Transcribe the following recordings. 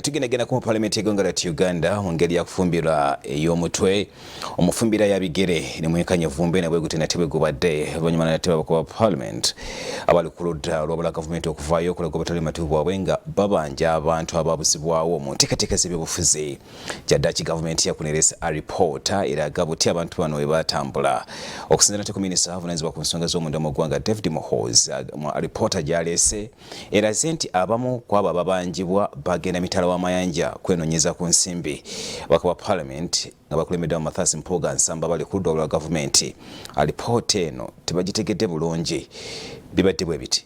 Tugendagenda ku Parliament y'eggwanga lyattu Uganda mu ngeri ya kufumbirwa ey'omutwe omufumbira yabigere ne mwekanya vumbe na bwegute natibwe gubadde oluvannyuma natibwa abakulu ba Parliament abali ku ludda olw'obula gavumenti okuvaayo okulaga obutali matuufu bwabwe nga babanja abantu ababuzibwawo mu nteekateeka z'ebyobufuzi. Jaddaaki gavumenti yakuneereza Alipoota eraga buti abantu bano bwe baatambula. Okusinziira nate ku minisita avunaanyizibwa ku nsonga z'omunda mu ggwanga David Muhoozi, Alipoota gy'aleese eraze nti abamu ku abo ababanjibwa bagenda mitala w'amayanja kwenoonyeza ku nsimbi. Ababaka ba Parliament nga bakulembeddwa mu Mathias Mpuuga Nsamba bali ku ludda olwa gavumenti. Alipoota eno tebagitegedde bulungi. Bibadde bwe biti.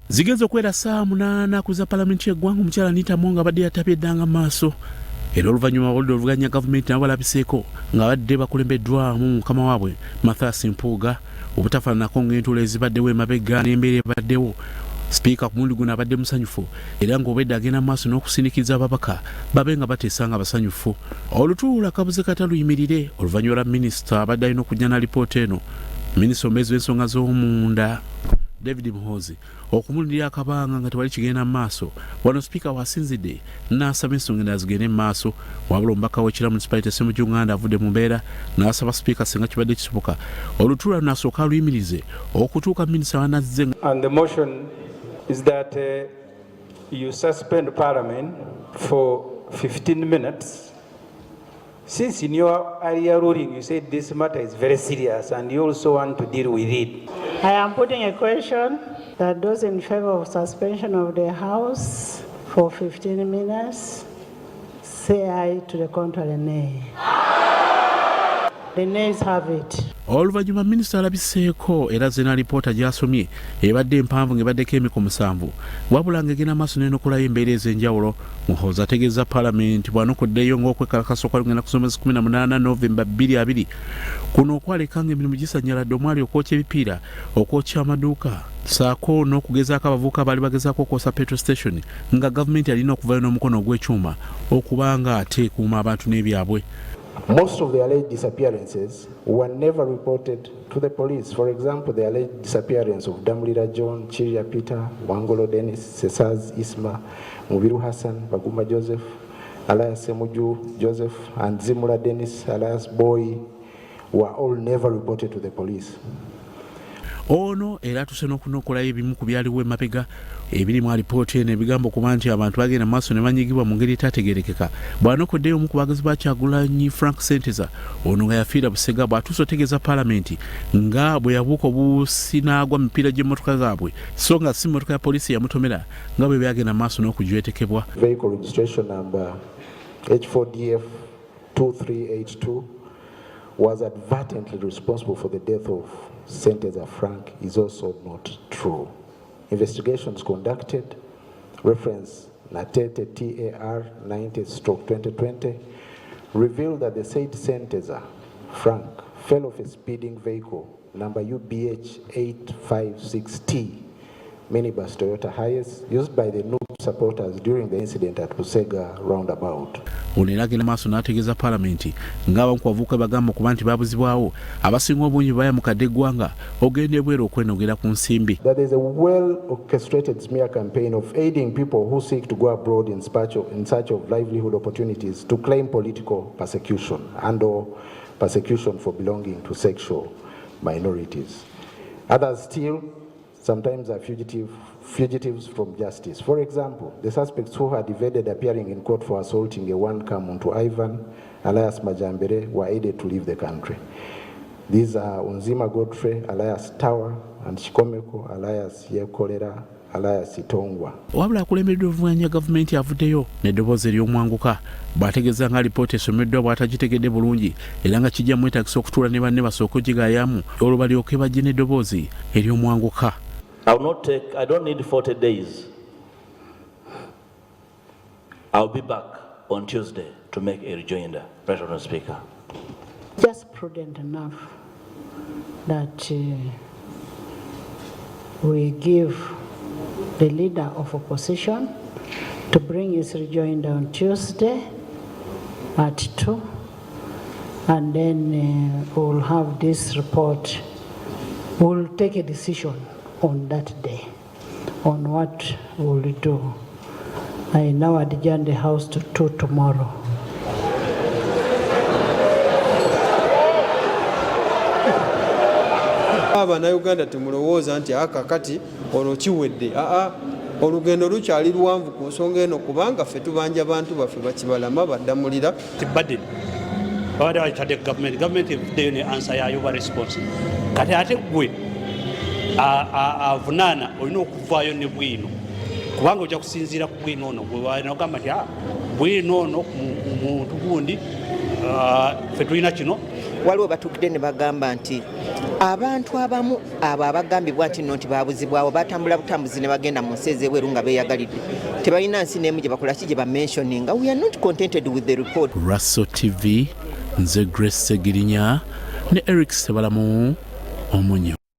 Zigenze okwera saa 8 kuza Parliament y'eggwanga omukyala Anita Monga abadde yatapeddanga mu maaso. Era oluvannyuma oludda oluvuganya gavumenti nabo balabiseeko nga badde bakulembeddwamu mukama waabwe Mathias Mpuuga obutafaananako ng'entuula ezibaddewo emabega n'embeera ebaddewo. Speaker ku mulundi guno abadde musanyufu era ng'obwedda agenda mu maaso n'okusindikiza ababaka babe nga bateesa nga basanyufu. Olutuula kabuze kata luyimirire oluvannyuma lwa minisita abadde alina okujja na alipoota eno. Minisita omubeezi w'ensonga z'omunda David Muhoozi okumulindira akabanga nga tewali kigenda mu maaso. Wano Speaker wasinzidde n'asaba ensonga endala zigende mu maaso wabula omubaka w'ekira municipality Ssemujju Nganda avudde mu mbeera n'asaba Speaker singa kibadde kisoboka olutuula lunasooka luyimirize okutuuka minisita wanazze. And the motion is that you suspend Parliament for 15 minutes. Since in your earlier ruling you said this matter is very serious and you also want to deal with it. I am putting a question that those in favor of suspension of the House for 15 minutes say aye, to the contrary nay. The nays have it. Oluvannyuma minisita alabiseeko era zena alipoota gy'asomye ebadde empanvu ng'ebaddeko emiko 7 wabula ng'egenda maaso n'enokolayo embeera ez'enjawulo. Muhoozi ategeeza Parliament bw'anokoddeyo ng'okwekalakasa okwalugenda ku mwezi 18 Novemba 2020 kuno okwaleka ng'emirimu gisanyaladde omwali okwokya ebipiira okwokya amaduuka saako n'okugezaako abavubuka baali bagezaako okwosa petrol station nga gavumenti alina okuvaayo n'omukono ogw'ekyuma okubanga ate ekuuma abantu n'ebyabwe. Most of the alleged disappearances were never reported to the police. For example, the alleged disappearance of Damulira John, Chiria Peter, Wangolo Dennis, Sesaz Isma, Mubiru Hassan, Baguma Joseph, alias Semuju Joseph, and Zimura Dennis, alias Boy, were all never reported to the police. Ono era tuseno kunokolayo ebimu ku byaliwo emabega ebirimu alipoota eno ebigambo okuba nti abantu bagenda maaso ne banyigibwa mu ngeri etategerekeka. Bw'anokoddeyo omu ku baagazi ba Kyagulanyi Frank Senteza ono nga yafiira Busega bw'atuuse otegeeza Parliament nga bwe yabuuka obusinaagwa mu mipiira gy'emmotoka zaabwe so nga si mmotoka ya poliisi yamutomera nga bwe byagenda maaso n'okujwetekebwa. Vehicle registration number H4DF 2382 was advertently responsible for the death of Senteza Frank is also not true. Investigations conducted, reference Natete TAR 90/2020, revealed that the said Senteza Frank fell off a speeding vehicle number UBH 856T minibus Toyota Hiace used by the Noob supporters during the incident at Busega roundabout. Onelagenda maaso n'ategeeza Parliament ng'abamu ku bavubuka bagamba okuba nti babuzibwawo abasinga obungi baya mu kadde eggwanga ogenda ebweru okwenogera ku nsimbi. That is a well-orchestrated smear campaign of aiding people who seek to go abroad in search of livelihood opportunities to claim political persecution and/or persecution for belonging to sexual minorities. Others still sometimes are fugitives from justice. For example, the suspects who had evaded appearing in court for assaulting a one-cam onto Ivan, alias Majambere, were aided to leave the country. These are Unzima Godfrey, alias Tower, and Shikomeko, alias Yekolera, alias Itongwa. Wabula akulembeddwa obuvuganya gavumenti avuddeyo n'eddoboozi ery'omwanguka bw'ategeeza nga alipoota esomeddwa bw'atagitegedde bulungi era nga kijja mwetagisa okutuula ne banne basooka ogigaayamu olwo balyoke bajje n'eddoboozi ery'omwanguka. I don't need 40 days. I'll be back on Tuesday to make a rejoinder, Right Honourable Speaker. Just prudent enough that we give the leader of opposition to bring his rejoinder on Tuesday at 2, and then we'll have this report. We'll take a decision on that day on what we'll do. I now adjourn the House to 2 tomorrow. Abannayuganda temulowooza nti akakati olwo kiwedde. Olugendo lukyali luwanvu ku nsonga eno kubanga ffe tubanja abantu baffe bakibalama baddamulira. Babadde bakitadde gavumenti evuddeyo ne ansa yayo ba response. Kati ate gwe avunaana olina okuvaayo ne bwino kubanga ojja kusinziira ku bwino ono bwenogamba nti bwino ono ku muntu gundi ffe tulina kino. Waliwo batukidde ne bagamba nti abantu abamu abo abagambibwa nti nno nti babuzibwawo batambula butambuzi ne bagenda mu nsi ez'ebweru nga beeyagalidde tebalina nsi n'emu gye bakola ki gye bamentioninga. We are not contented with the report. Russell TV, nze Grace Segirinya ne Eric Sebalamu Omunyo.